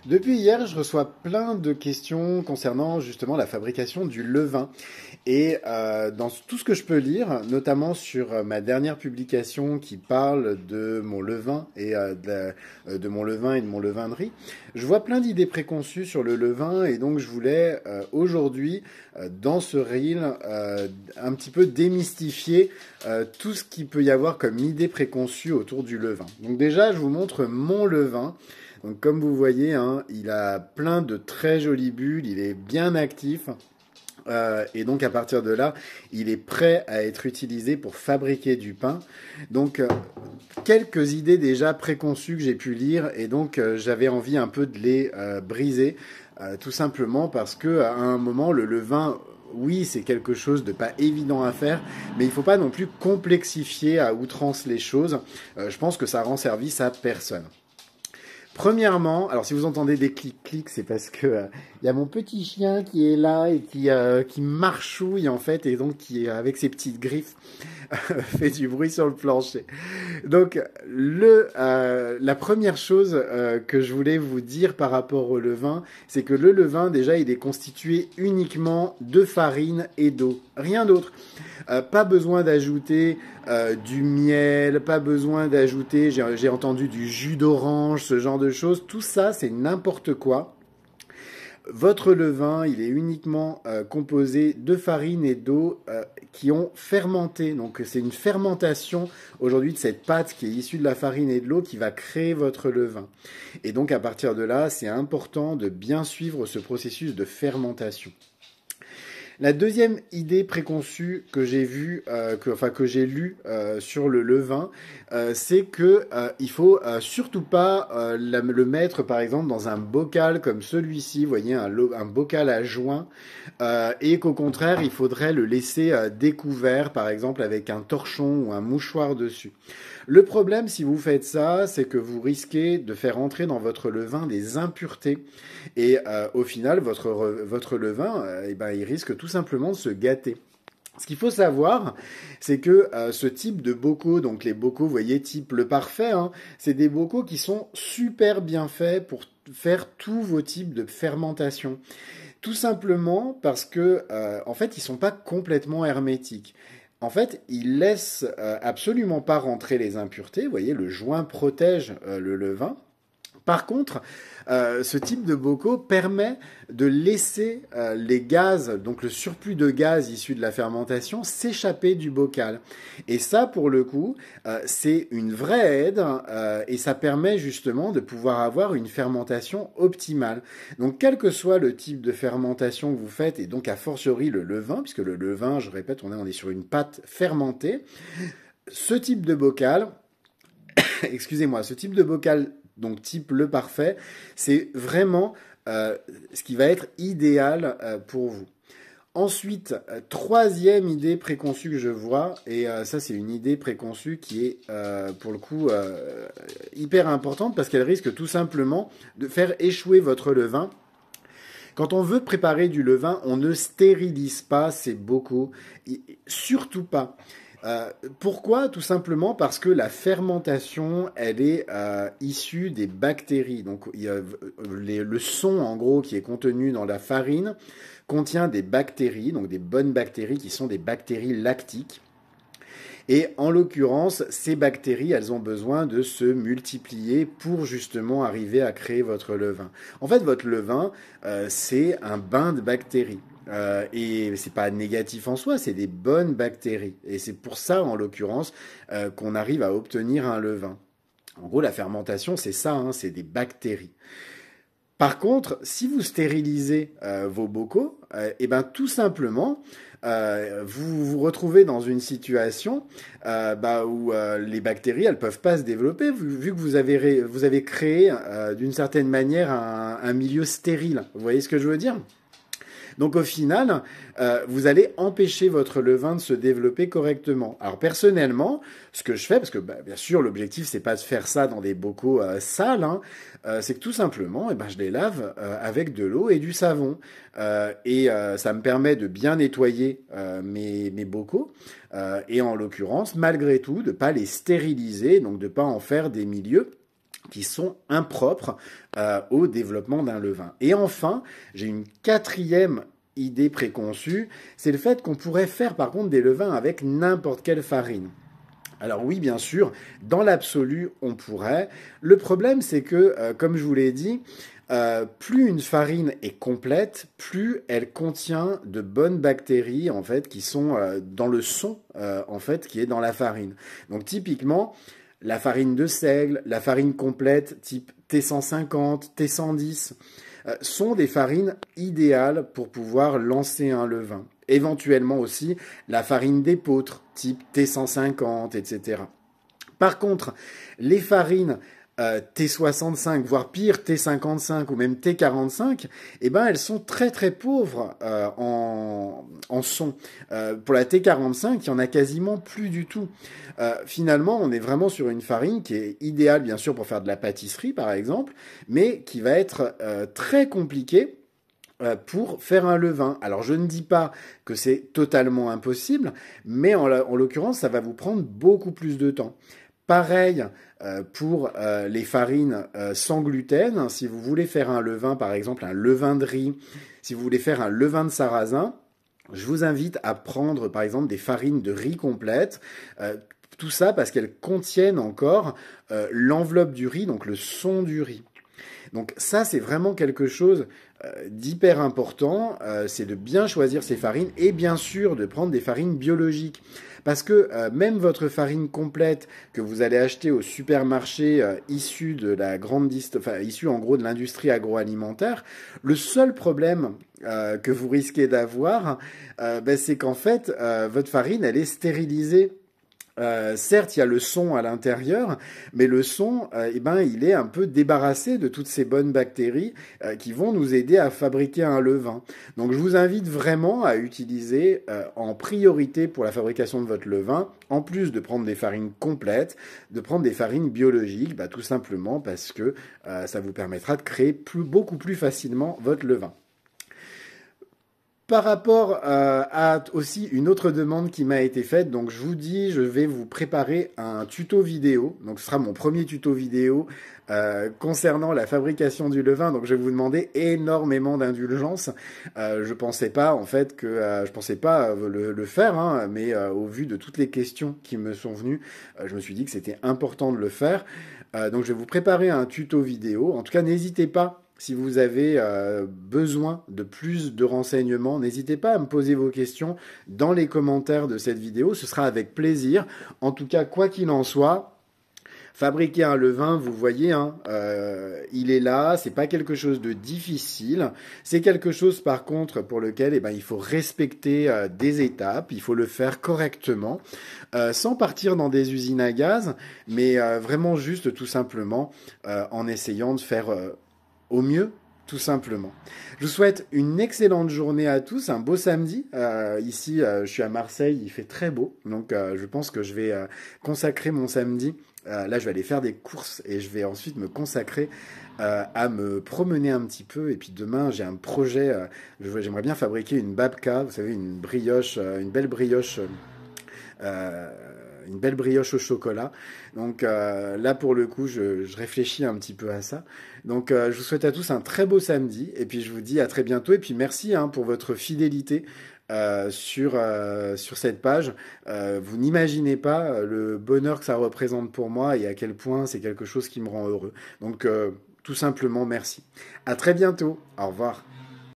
Depuis hier, je reçois plein de questions concernant justement la fabrication du levain. Et dans tout ce que je peux lire, notamment sur ma dernière publication qui parle de mon levain et de mon levain et de mon levain de riz, je vois plein d'idées préconçues sur le levain et donc je voulais aujourd'hui, dans ce reel, un petit peu démystifier tout ce qu'il peut y avoir comme idée préconçue autour du levain. Donc déjà, je vous montre mon levain. Donc comme vous voyez, hein, il a plein de très jolies bulles, il est bien actif. Et donc à partir de là, il est prêt à être utilisé pour fabriquer du pain. Donc quelques idées déjà préconçues que j'ai pu lire et donc j'avais envie un peu de les briser, tout simplement parce que à un moment le levain, oui, c'est quelque chose de pas évident à faire, mais il faut pas non plus complexifier à outrance les choses. Je pense que ça rend service à personne. Premièrement, alors si vous entendez des clics-clics, c'est parce que y a mon petit chien qui est là et qui marchouille en fait, et donc qui, avec ses petites griffes, fait du bruit sur le plancher. Donc, la première chose que je voulais vous dire par rapport au levain, c'est que le levain, déjà, il est constitué uniquement de farine et d'eau. Rien d'autre. Pas besoin d'ajouter du miel, pas besoin d'ajouter, j'ai entendu du jus d'orange, ce genre de choses. Tout ça, c'est n'importe quoi. Votre levain, il est uniquement composé de farine et d'eau qui ont fermenté. Donc c'est une fermentation aujourd'hui de cette pâte qui est issue de la farine et de l'eau qui va créer votre levain. Et donc à partir de là, c'est important de bien suivre ce processus de fermentation. La deuxième idée préconçue que j'ai vue, que j'ai lue sur le levain, c'est que il faut surtout pas le mettre, par exemple, dans un bocal comme celui-ci, vous voyez, un bocal à joint, et qu'au contraire, il faudrait le laisser découvert, par exemple, avec un torchon ou un mouchoir dessus. Le problème, si vous faites ça, c'est que vous risquez de faire entrer dans votre levain des impuretés. Et au final, votre levain, il risque tout simplement de se gâter. Ce qu'il faut savoir, c'est que ce type de bocaux, donc les bocaux, vous voyez, type le parfait, hein, c'est des bocaux qui sont super bien faits pour faire tous vos types de fermentation. Tout simplement parce que, en fait, ils sont pas complètement hermétiques. En fait, ils laissent absolument pas rentrer les impuretés. Vous voyez, le joint protège le levain. Par contre, ce type de bocaux permet de laisser les gaz, donc le surplus de gaz issu de la fermentation, s'échapper du bocal. Et ça, pour le coup, c'est une vraie aide et ça permet justement de pouvoir avoir une fermentation optimale. Donc, quel que soit le type de fermentation que vous faites, et donc a fortiori le levain, puisque le levain, je répète, on est sur une pâte fermentée, ce type de bocal, excusez-moi, ce type de bocal donc type le parfait, c'est vraiment ce qui va être idéal pour vous. Ensuite, troisième idée préconçue que je vois, et ça c'est une idée préconçue qui est pour le coup hyper importante parce qu'elle risque tout simplement de faire échouer votre levain. Quand on veut préparer du levain, on ne stérilise pas ces bocaux, surtout pas. Pourquoi? Tout simplement parce que la fermentation, elle est issue des bactéries. Donc, le son, en gros, qui est contenu dans la farine, contient des bactéries, donc des bonnes bactéries qui sont des bactéries lactiques. Et en l'occurrence, ces bactéries, elles ont besoin de se multiplier pour justement arriver à créer votre levain. En fait, votre levain, c'est un bain de bactéries. Et c'est pas négatif en soi, c'est des bonnes bactéries. Et c'est pour ça, en l'occurrence, qu'on arrive à obtenir un levain. En gros, la fermentation, c'est ça, hein, c'est des bactéries. Par contre, si vous stérilisez vos bocaux, tout simplement, vous vous retrouvez dans une situation où les bactéries, elles peuvent pas se développer, vu que vous avez créé d'une certaine manière un milieu stérile. Vous voyez ce que je veux dire? Donc au final, vous allez empêcher votre levain de se développer correctement. Alors personnellement, ce que je fais, parce que bien sûr l'objectif c'est pas de faire ça dans des bocaux sales, hein, c'est que tout simplement, je les lave avec de l'eau et du savon. Ça me permet de bien nettoyer mes bocaux. Et en l'occurrence, malgré tout, de pas les stériliser, donc de pas en faire des milieux qui sont impropres au développement d'un levain. Et enfin, j'ai une quatrième idée préconçue, c'est le fait qu'on pourrait faire par contre des levains avec n'importe quelle farine. Alors oui, bien sûr, dans l'absolu, on pourrait. Le problème, c'est que, comme je vous l'ai dit, plus une farine est complète, plus elle contient de bonnes bactéries en fait qui sont dans le son en fait qui est dans la farine. Donc typiquement, la farine de seigle, la farine complète type T150, T110 sont des farines idéales pour pouvoir lancer un levain. Éventuellement aussi la farine d'épeautre type T150, etc. Par contre, les farines T65, voire pire T55 ou même T45, eh ben elles sont très très pauvres en son. Pour la T45, il y en a quasiment plus du tout. Finalement, on est vraiment sur une farine qui est idéale bien sûr pour faire de la pâtisserie par exemple, mais qui va être très compliquée pour faire un levain. Alors je ne dis pas que c'est totalement impossible, mais en l'occurrence, ça va vous prendre beaucoup plus de temps. Pareil pour les farines sans gluten. Si vous voulez faire un levain, par exemple un levain de riz, si vous voulez faire un levain de sarrasin, je vous invite à prendre par exemple des farines de riz complètes. Tout ça parce qu'elles contiennent encore l'enveloppe du riz, donc le son du riz. Donc ça, c'est vraiment quelque chose d'hyper important, c'est de bien choisir ses farines et bien sûr de prendre des farines biologiques. Parce que même votre farine complète que vous allez acheter au supermarché issue de la issue en gros de l'industrie agroalimentaire, le seul problème que vous risquez d'avoir, c'est qu'en fait votre farine elle est stérilisée. Certes, il y a le son à l'intérieur, mais le son, il est un peu débarrassé de toutes ces bonnes bactéries qui vont nous aider à fabriquer un levain. Donc, je vous invite vraiment à utiliser en priorité pour la fabrication de votre levain, en plus de prendre des farines complètes, de prendre des farines biologiques, tout simplement parce que ça vous permettra de créer beaucoup plus facilement votre levain. Par rapport à aussi une autre demande qui m'a été faite, donc je vous dis, je vais vous préparer un tuto vidéo. Donc ce sera mon premier tuto vidéo concernant la fabrication du levain. Donc je vais vous demander énormément d'indulgence. Je pensais pas en fait que je pensais pas le faire, hein, mais au vu de toutes les questions qui me sont venues, je me suis dit que c'était important de le faire. Donc je vais vous préparer un tuto vidéo. En tout cas, n'hésitez pas. Si vous avez besoin de plus de renseignements, n'hésitez pas à me poser vos questions dans les commentaires de cette vidéo. Ce sera avec plaisir. En tout cas, quoi qu'il en soit, fabriquer un levain, vous voyez, hein, il est là. C'est pas quelque chose de difficile. C'est quelque chose, par contre, pour lequel il faut respecter des étapes. Il faut le faire correctement, sans partir dans des usines à gaz, mais vraiment juste tout simplement en essayant de faire au mieux, tout simplement. Je vous souhaite une excellente journée à tous, un beau samedi. Ici, je suis à Marseille, il fait très beau, donc je pense que je vais consacrer mon samedi. Là, je vais aller faire des courses et je vais ensuite me consacrer à me promener un petit peu. Et puis demain, j'ai un projet. J'aimerais bien fabriquer une babka, vous savez, une brioche, une belle brioche. Une belle brioche au chocolat. Donc là, pour le coup, je réfléchis un petit peu à ça. Donc je vous souhaite à tous un très beau samedi. Et puis je vous dis à très bientôt. Et puis merci pour votre fidélité sur cette page. Vous n'imaginez pas le bonheur que ça représente pour moi et à quel point c'est quelque chose qui me rend heureux. Donc tout simplement, merci. À très bientôt. Au revoir.